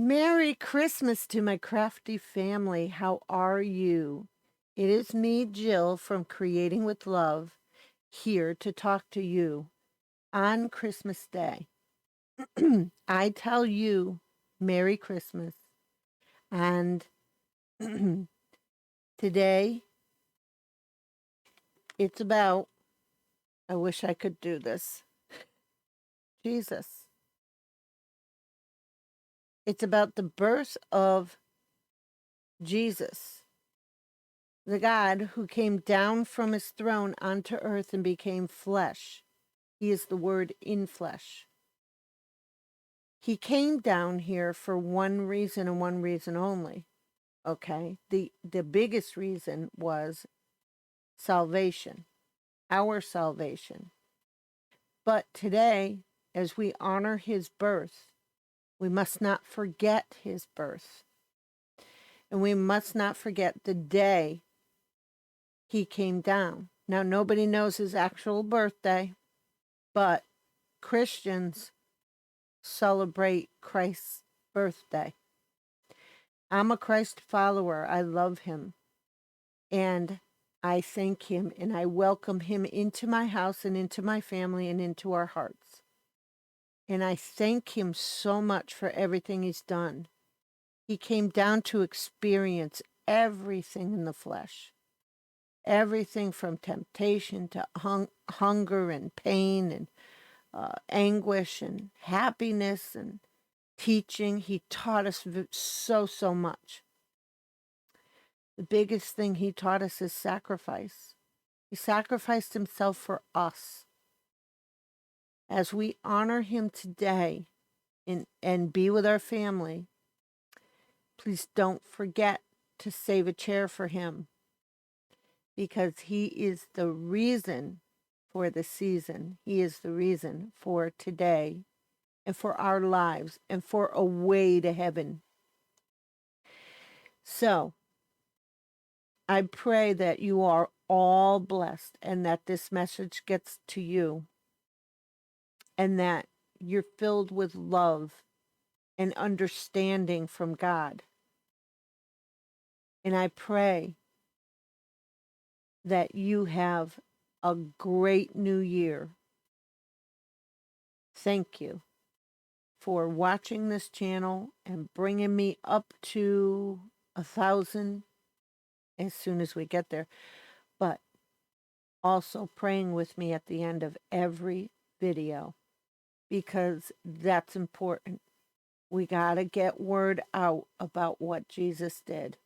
Merry Christmas to my crafty family. How are you? It is me, Jill, from Creating with Love, here to talk to you on Christmas Day. I tell you, Merry Christmas. And today, it's about, I wish I could do this, Jesus. It's about the birth of Jesus, the God who came down from his throne onto earth and became flesh. He is the Word in flesh. He came down here for one reason and one reason only. Okay? The biggest reason was salvation, our salvation. But today, as we honor his birth, we must not forget his birth. And we must not forget the day he came down. Now, nobody knows his actual birthday, but Christians celebrate Christ's birthday. I'm a Christ follower. I love him. And I thank him and I welcome him into my house and into my family and into our hearts. And I thank him so much for everything he's done. He came down to experience everything in the flesh. Everything from temptation to hunger and pain and anguish and happiness and teaching. He taught us so much. The biggest thing he taught us is sacrifice. He sacrificed himself for us. As we honor him today and be with our family, please don't forget to save a chair for him, because he is the reason for the season. He is the reason for today and for our lives and for a way to heaven. So, I pray that you are all blessed and that this message gets to you and that you're filled with love and understanding from God. And I pray that you have a great new year. Thank you for watching this channel and bringing me up to 1,000 as soon as we get there. But also praying with me at the end of every video, because that's important. We got to get word out about what Jesus did.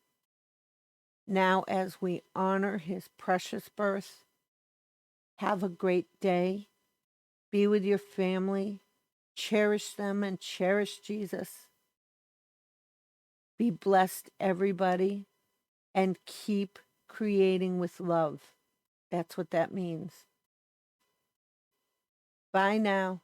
Now, as we honor his precious birth, have a great day. Be with your family. Cherish them and cherish Jesus. Be blessed, everybody, and keep creating with love. That's what that means. Bye now.